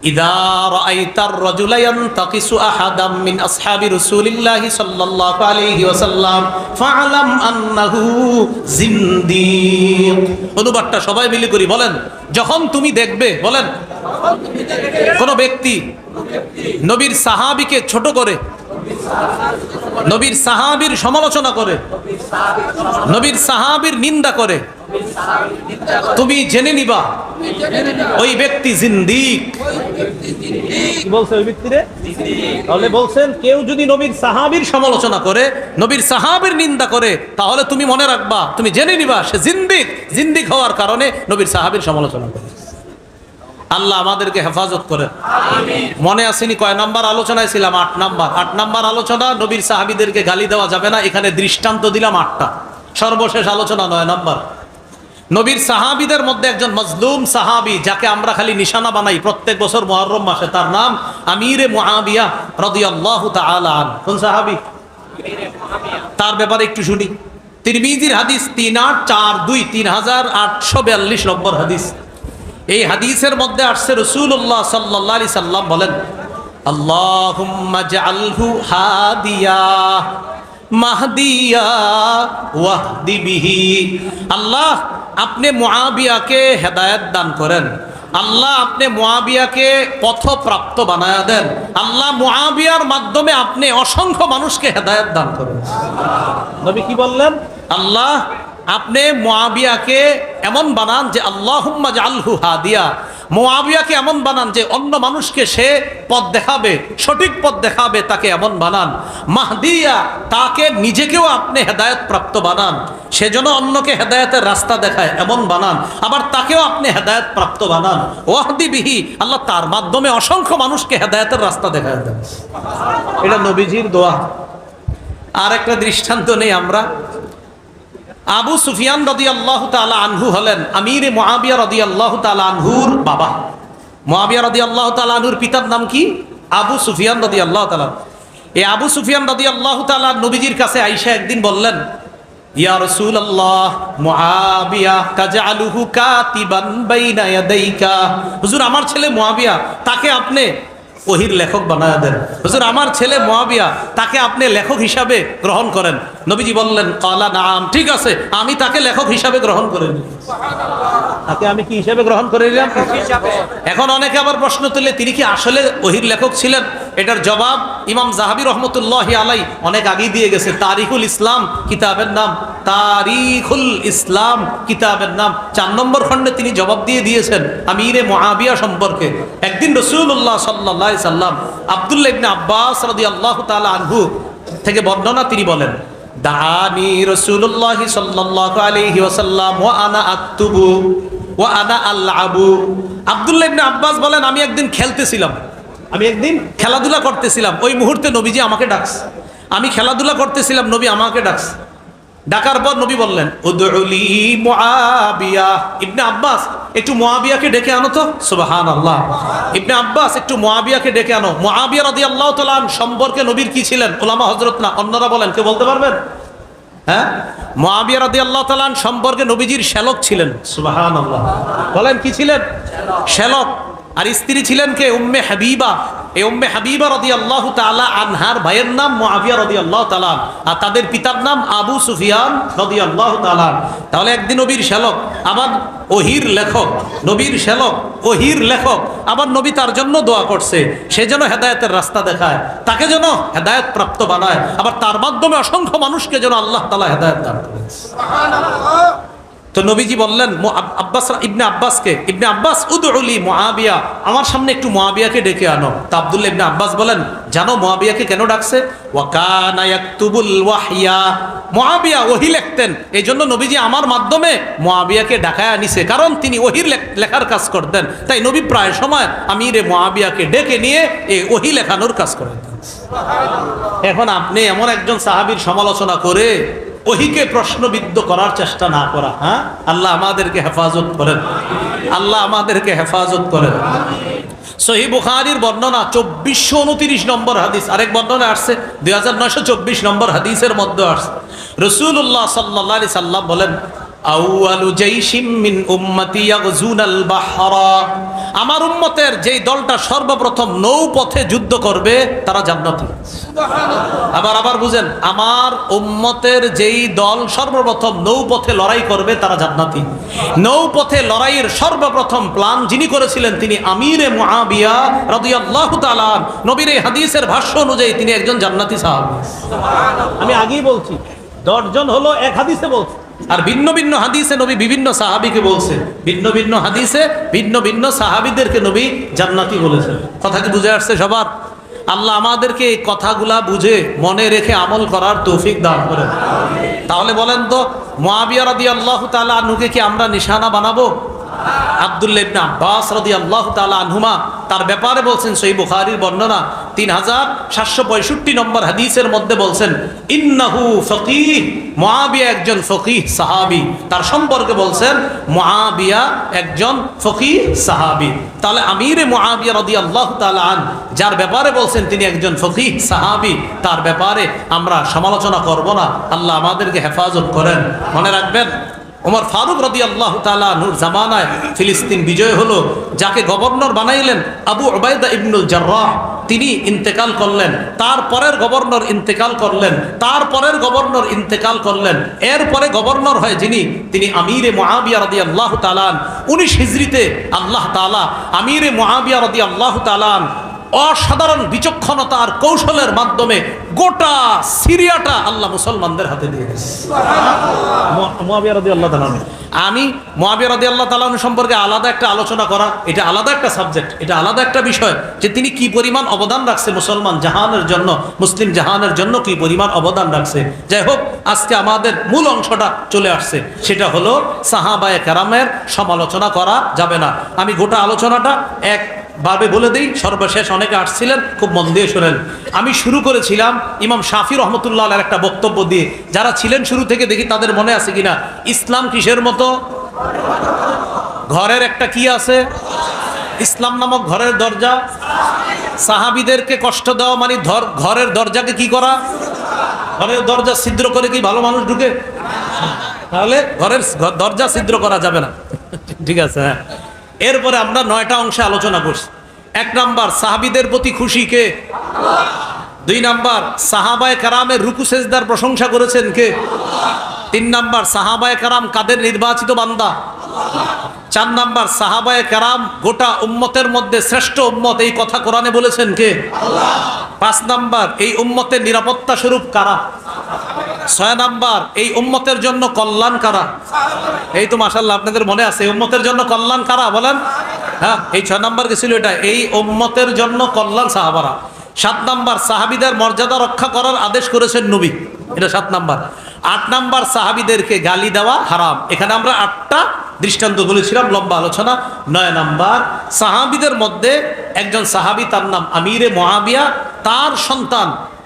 ইযা রাআইতার রাজুলা ইয়ানতাকিসু আহাদাম মিন আসহাবি রাসূলিল্লাহি সাল্লাল্লাহু আলাইহি ওয়াসাল্লাম ফাআলাম আন্নাহু জিন্দিক। অনুবাদটা সবাই মিলে করি, বলেন। যখন তুমি দেখবে, বলেন, কোন ব্যক্তি নবীর সাহাবীকে ছোট করে, নবীর সাহাবীর সমালোচনা করে, নবীর সাহাবীর নিন্দা করে, তুমি জেনে নিবা ওই ব্যক্তি জিন্দিক। কি বলছে ওই ব্যক্তিরে? তাহলে বলছেন কেউ যদি নবীর সাহাবীর সমালোচনা করে, নবীর সাহাবীর নিন্দা করে, তাহলে তুমি মনে রাখবা, তুমি জেনে নিবা সে জিন্দিক। জিন্দিক হওয়ার কারণে নবীর সাহাবীর সমালোচনা করে। আল্লাহ আমাদেরকে হেফাজত করে। মনে আসেনি কয় নাম্বার আলোচনায় ছিলাম? 8 নাম্বার। 8 নাম্বার আলোচনা, নবীর সাহাবীদেরকে গালি দেওয়া যাবে না। এখানে দৃষ্টান্ত দিলাম 8টা। সর্বশেষ আলোচনা 9 নাম্বার। নবীর সাহাবীদের মধ্যে একজন মজলুম সাহাবী, যাকে আমরা খালি নিশানা বানাই প্রত্যেক বছর মুহররম মাসে, তার নাম আমিরে মুআবিয়া রাদিয়াল্লাহু তাআলা আনহু। কোন সাহাবী? তার ব্যাপারে একটু শুনি। তিরমিজির হাদিস 3842, 3842 নম্বর হাদিস। এই হাদিসের মধ্যে আসছে রাসূলুল্লাহ সাল্লাল্লাহু আলাইহি সাল্লাম বলেন, আল্লাহুম্মা জাআলহু হাদিয়া মাহদিয়া ওয়াহদি বিহি। আল্লাহ, আপনি মুআবিয়াকে হেদায়েত দান করেন। আল্লাহ, আপনি মুআবিয়াকে পথপ্রাপ্ত বানায়া দেন। আল্লাহ, মুআবিয়ার মাধ্যমে আপনি অসংখ্য মানুষকে হেদায়েত দান করেন। নবী কি বললেন? আল্লাহ, আপনি মুআবিয়াকে এমন বানান যে আল্লাহুম্মা জাআলহু হাদিয়া, মুআবিয়াকে এমন বানান যে অন্য মানুষকে সে পথ দেখাবে, সঠিক পথ দেখাবে, তাকে এমন বানান। মাহদিয়া, তাকে নিজেকেও আপনি হেদায়েত প্রাপ্ত বানান, সেজন্য অন্যকে হেদায়েতের রাস্তা দেখায়, এমন বানান। আবার তাকেও আপনি হেদায়েত প্রাপ্ত বানান। ওয়াহদি বিহি, আল্লাহ তার মাধ্যমে অসংখ্য মানুষকে হেদায়েতের রাস্তা দেখায় দেন। এটা নবীজির দোয়া। আর একটা দৃষ্টান্ত নেই আমরা। আবু সুফিয়ান রাদিয়াল্লাহু তাআলা আনহু হলেন আমিরে মুআবিয়া রাদিয়াল্লাহু তাআলা আনহুর বাবা। মুআবিয়া রাদিয়াল্লাহু তাআলা আনহুর পিতার নাম কি? আবু সুফিয়ান রাদিয়াল্লাহু তাআলা। এই আবু সুফিয়ান রাদিয়াল্লাহু তাআলা নবীজির কাছে আয়েশা একদিন বললেন, ইয়া রাসূলুল্লাহ, মুআবিয়া তাজআলুহু কাতিবান বাইনা ইয়াদাইকা। হুজুর, আমার ছেলে মুআবিয়া, তাকে আপনি ওহির লেখক বানায়া দেন। হুজুর, আমার ছেলে মুআবিয়া, তাকে আপনি লেখক হিসাবে গ্রহণ করেন। নবীজি বললেন, ক্বালা নাআম, ঠিক আছে, আমি তাকে লেখক হিসাবে গ্রহণ করে নিই। তাকে আমি কি হিসাবে গ্রহণ করে নিলাম? এখন অনেকে আবার প্রশ্ন তুলে, তিনি কি আসলে ওহির লেখক ছিলেন? এটার জবাব ইমাম যাহাবী রাহমাতুল্লাহি আলাইহি অনেক আগেই দিয়ে গেছে। তারিখুল ইসলাম কিতাবের নাম, তারিখুল ইসলাম কিতাবের নাম 4 নম্বর খণ্ডে তিনি জবাব দিয়ে দিয়েছেন আমিরে মুআবিয়া সম্পর্কে। একদিন রাসূলুল্লাহ সাল্লাল্লাহু আলাইহি সাল্লাম, আব্দুল্লাহ ইবনে আব্বাস রাদিয়াল্লাহু তাআলা আনহু থেকে বর্ণনা, তিনি বলেন, দাআনি রাসূলুল্লাহ সাল্লাল্লাহু আলাইহি ওয়াসাল্লাম ওয়া আনা আকতুবু ওয়া আনা আলআবু। আব্দুল্লাহ ইবনে আব্বাস বলেন, আমি একদিন খেলতেছিলাম, আমি একদিন খেলাধুলা করতেছিলাম, ওই মুহূর্তে নবীজি আমাকে ডাকছে। আমি খেলাধুলা করতেছিলাম, নবী আমাকে ডাকছে। ডাকার পর নবী বললেন, উদউলি মুআবিয়া। ইবনে আব্বাস, একটু মুআবিয়াকে ডেকে আনো তো। সুবহানাল্লাহ। ইবনে আব্বাস, একটু মুআবিয়াকে ডেকে আনো। মুআবিয়া রাদিয়াল্লাহু তাআলা সম্পর্কে নবীর কি ছিলেন? উলামা হযরত না, অন্যরা বলেন, কেউ বলতে পারবেন? হ্যাঁ, মুআবিয়া রাদিয়াল্লাহু তাআলা সম্পর্কে নবীজির শ্যালক ছিলেন। সুবহানাল্লাহ। বলেন, কি ছিলেন? শ্যালক। আর স্ত্রী ছিলেন কে? উম্মে হাবিবা। এই উম্মে হাবিবা রাদিয়াল্লাহু তাআলা আনহার ভাইয়ের নাম মুআবিয়া রাদিয়াল্লাহু তাআলা, আর তাদের পিতার নাম আবু সুফিয়ান রাদিয়াল্লাহু তাআলা। তাহলে একদিন নবীর শ্যালক, আবার ওহির লেখক। নবীর শ্যালক, ওহির লেখক, আবার নবী তার জন্য দোয়া করছে, সে যেন হেদায়েতের রাস্তা দেখায়, তাকে যেন হেদায়েত প্রাপ্ত বানায়, আবার তার মাধ্যমে অসংখ্য মানুষকে যেন আল্লাহ তাআলা হেদায়েত দান করেন। সুবহানাল্লাহ। তো নবীজি বললেন আব্বাস, ইবনে আব্বাসকে, ইবনে আব্বাস, উদউলি মুআবিয়া, আমার সামনে একটু মুআবিয়াকে ডেকে আনো। তা আব্দুল্লাহ ইবনে আব্বাস বলেন, জানো মুআবিয়াকে কেন ডাকছে? ওয়া কানা ইয়াকতুবুল ওয়াহইয়া, মুআবিয়া ওহী লিখতেন, এই জন্য নবীজি আমার মাধ্যমে মুআবিয়াকে ডাকায় আনিছে, কারণ তিনি ওহীর লেখার কাজ করতেন। তাই নবী প্রায় সময় আমিরে মুআবিয়াকে ডেকে নিয়ে এই ওহী লেখানোর কাজ করতেন। এখন আপনি এমন একজন সাহাবীর সমালোচনা করে ওহিকে প্রশ্নবিদ্ধ করার চেষ্টা না করা। হ্যাঁ, আল্লাহ আমাদেরকে হেফাজত করেন, আল্লাহ আমাদেরকে হেফাজত করেন। সহিহ বুখারীর বর্ণনা 2429 নম্বর হাদিস, আরেক বর্ণনা আসছে 2924 নম্বর হাদিসের মধ্যে আসছে, রাসূলুল্লাহ সাল্লাল্লাহু আলাইহি সাল্লাম বলেন, আউয়ালু জাইশিম মিন উম্মতি ইয়াগজুনাল বাহরা, আমার উম্মতের যেই দলটা সর্বপ্রথম নৌপথে যুদ্ধ করবে তারা জান্নাতি। আবার বুঝেন, আমার উম্মতের যেই দল সর্বপ্রথম নৌপথে লড়াই করবে তারা জান্নাতি। নৌপথে লড়াইয়ের সর্বপ্রথম প্ল্যান যিনি করেছিলেন তিনি আমিরে মুআবিয়া রাদিয়াল্লাহু তাআলা। নবীর এই হাদিসের ভাষ্য অনুযায়ী তিনি একজন জান্নাতি সাহাবী। আমি আগেই বলছি 10 জন হলো এক হাদিসে বলছে, আর ভিন্ন ভিন্ন হাদিসে নবী বিভিন্ন সাহাবীকে বলছে, ভিন্ন ভিন্ন হাদিসে ভিন্ন ভিন্ন সাহাবীদেরকে নবী জান্নাতি বলেছেন। কথা কি বুঝে আসছে সবার? আল্লাহ আমাদেরকে এই কথাগুলা বুঝে মনে রেখে আমল করার তৌফিক দান করেন। তাহলে বলেন তো, মুআবিয়া রাদিয়াল্লাহু তাআলা আনহুকে কি আমরা নিশানা বানাবো? আব্দুল্লাহ ইবনে আব্বাস রাদিয়াল্লাহু তাআলা আনহুমা তার ব্যাপারে বলছেন, সহিহ বুখারীর বর্ণনা 3765 নম্বর হাদিসের মধ্যে বলছেন, ইন্নাহু ফকিহ, মুআবিয়া একজন ফকিহ সাহাবী। তার সম্পর্কে বলছেন মুআবিয়া একজন ফকিহ সাহাবী। তাহলে আমিরে মুআবিয়া রাদিয়াল্লাহু তাআলা আন যার ব্যাপারে বলছেন তিনি একজন ফকিহ সাহাবী, তার ব্যাপারে আমরা সমালোচনা করব না। আল্লাহ আমাদেরকে হেফাজত করেন। মনে রাখবেন, ওমর ফারুক রাদিয়াল্লাহু তাআলা আনহুর জামানায় ফিলিস্তিন বিজয় হলো, যাকে গভর্নর বানাইলেন আবু উবাইদা ইবনুল জাররাহ, তিনি ইন্তেকাল করলেন। তারপরের গভর্নর ইন্তেকাল করলেন, তারপরের গভর্নর ইন্তেকাল করলেন। এরপরে গভর্নর হয় যিনি, তিনি আমিরে মুআবিয়া রাদিয়াল্লাহু তাআলা। 19 হিজরিতে আল্লাহ তাআলা আমিরে মুআবিয়া রাদিয়াল্লাহু তাআলা অসাধারণ বিচক্ষণতা আর কৌশলের মাধ্যমে গোটা সিরিয়াটা আল্লাহ মুসলমানদের হাতে দিয়ে দিয়েছে। মুআবিয়া রাদিয়াল্লাহু তাআলা, আমি মুআবিয়া রাদিয়াল্লাহু তাআলা সম্পর্কে আলাদা একটা আলোচনা করা, এটা আলাদা একটা সাবজেক্ট, এটা আলাদা একটা বিষয়, যে তিনি কি পরিমাণ অবদান রাখছে মুসলমান জাহানের জন্য, মুসলিম জাহানের জন্য কি পরিমাণ অবদান রাখছে। যাই হোক, আজকে আমাদের মূল অংশটা চলে আসছে, সেটা হলো সাহাবায়ে কেরামের সমালোচনা করা যাবে না। আমি গোটা আলোচনাটা ভাবে বলে দিই, সর্বশেষ অনেকে আসছিলেন, খুব মন দিয়ে শোনেন। আমি শুরু করেছিলাম ইমাম শাফি রহমতুল্লাহ আলাইহির একটা বক্তব্য দিয়ে। যারা ছিলেন শুরু থেকে, দেখি তাদের মনে আছে কিনা। ইসলাম কিসের মতো? ঘরের একটা কি আছে? ইসলাম নামক ঘরের দরজা। সাহাবীদেরকে কষ্ট দেওয়া মানে ঘরের দরজাকে কি করা? ঘরের দরজা ছিদ্র করে কি ভালো মানুষ ঢুকে? তাহলে ঘরের দরজা ছিদ্র করা যাবে না। ঠিক আছে, হ্যাঁ। এরপরে আমরা 9টা অংশে আলোচনা করছি। 1 নাম্বার, সাহাবীদের প্রতি খুশি কে? 2 নাম্বার, সাহাবায়ে কেরামের রুকু সেজদার প্রশংসা করেছেন কে? 3 নাম্বার, সাহাবায়ে কেরাম কাদের নির্বাচিত বান্দা? 4 নাম্বার, সাহাবায়ে কেরাম গোটা উম্মতের মধ্যে শ্রেষ্ঠ উম্মত, এই কথা কোরআনে বলেছেন কে? আল্লাহ। 5 নাম্বার, এই উম্মতের নিরাপত্তা স্বরূপ কারা? 6 নাম্বার, এই উম্মতের জন্য কল্যাণ কারা? এই তো মাশাআল্লাহ, আপনাদের মনে আছে এই উম্মতের জন্য কল্যাণ কারা বলেন? হ্যাঁ, এই 6 নাম্বার গেছিল এটা, এই উম্মতের জন্য কল্যাণ সাহাবারা। 7 নাম্বার, সাহাবীদের মর্যাদা রক্ষা করার আদেশ করেছেন নবী, এটা 7 নাম্বার। 8 নাম্বার, সাহাবীদেরকে গালি দেওয়া হারাম। এখানে আমরা 8টা দৃষ্টান্ত বলেছিলাম, লম্বা আলোচনা। 9 নাম্বার, সাহাবীদের মধ্যে একজন সাহাবী, তার নাম আমিরে মুআবিয়া,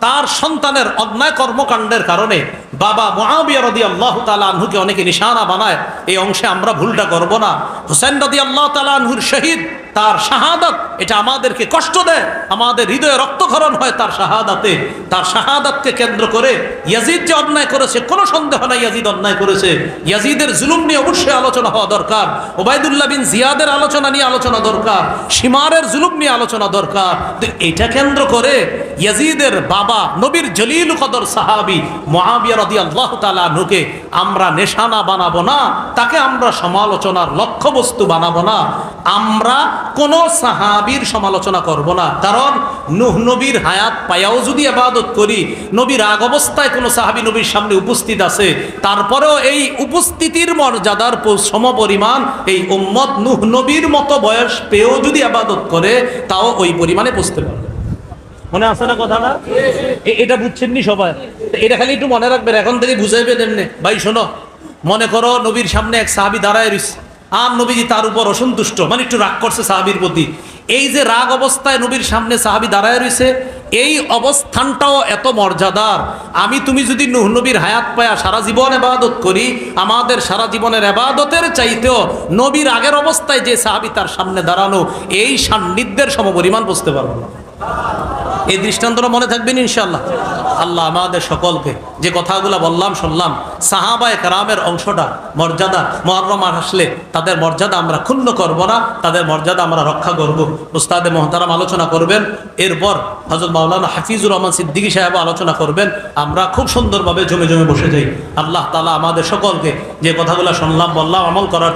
তার সন্তানের অন্যায় কর্মকাণ্ডের কারণে বাবা মুআবিয়া রাদিয়াল্লাহু তাআলা আনহুকে অনেকে নিশানা বানায়। এই অংশে আমরা ভুলটা করব না। হুসাইন রাদিয়াল্লাহু তাআলা আনহুর শহীদ, তার শাহাদাত, এটা আমাদেরকে কষ্ট দেয়, আমাদের হৃদয়ে রক্তক্ষরণ হয় তার শাহাদাতে। তার শাহাদাতকে কেন্দ্র করে ইয়াজিদ যে অন্যায় করেছে, কোনো সন্দেহ নাই ইয়াজিদ অন্যায় করেছে। ইয়াজিদের জুলুম নিয়ে অবশ্যই আলোচনা হওয়া দরকার। ওবায়দুল্লাহ বিন জিয়াদের আলোচনা নিয়ে আলোচনা দরকার, শিমারের জুলুম নিয়ে আলোচনা দরকার। তো এটা কেন্দ্র করে ইয়াজিদের বাবা নবীর জলিল কদর সাহাবী মুআবিয়া রাদিয়াল্লাহু তাআলা আনহুকে আমরা নিশানা বানাবো না, তাকে আমরা সমালোচনার লক্ষ্যবস্তু বানাবো না। আমরা কোন সাহাবীর সমালোচনা করব না, কারণ নূহ নবীর হায়াত পায়াও যদি ইবাদত করি, নবীর আগ অবস্থায় কোন সাহাবী নবীর সামনে উপস্থিত আছে, তারপরেও এই উপস্থিতির মর্যাদার সমপরিমাণ এই উম্মত নূহ নবীর মতো বয়স পেয়েও যদি ইবাদত করে, তাও ওই পরিমাণে পৌঁছতে পারবে। মনে আছে না কথাটা? এটা বুঝছেন নি সবাই? এটা খালি একটু মনে রাখবেন, এখন থেকে বুঝাইবেন এমনি। ভাই শোনো, মনে করো নবীর সামনে এক সাহাবী দাঁড়ায় রয়েছে, আর নবীজি তার উপর অসন্তুষ্ট, মানে একটু রাগ করছে সাহাবীর প্রতি। এই যে রাগ অবস্থায় নবীর সামনে সাহাবী দাঁড়ায় রয়েছে, এই অবস্থানটাও এত মর্যাদার। তুমি যদি নূহ নবীর হায়াত পায়া সারা জীবন ইবাদত করি, আমাদের সারা জীবনের ইবাদতের চাইতেও নবীর আগের অবস্থায় যে সাহাবী তার সামনে দাঁড়ানো, এই সান্নিধ্যের সমপরিমাণ বুঝতে পারবো না। এই দৃষ্টান্তটা মনে থাকবেন ইনশাআল্লাহ। আল্লাহ আমাদের সকলকে যে কথাগুলো বললাম শুনলাম, সাহাবায়ে কেরামের অংশটা মর্যাদা, মুহররম মাস আসলে তাদের মর্যাদা আমরা ক্ষুণ্ণ করব না, তাদের মর্যাদা আমরা রক্ষা করব। উস্তাদে মুহতারাম আলোচনা করবেন, এরপর হযরত মাওলানা হাফিজুর রহমান সিদ্দিকী সাহেব আলোচনা করবেন। আমরা খুব সুন্দরভাবে জমে জমে বসে যাই। আল্লাহ তাআলা আমাদের সকলকে যে কথাগুলো শুনলাম বললাম আমল করার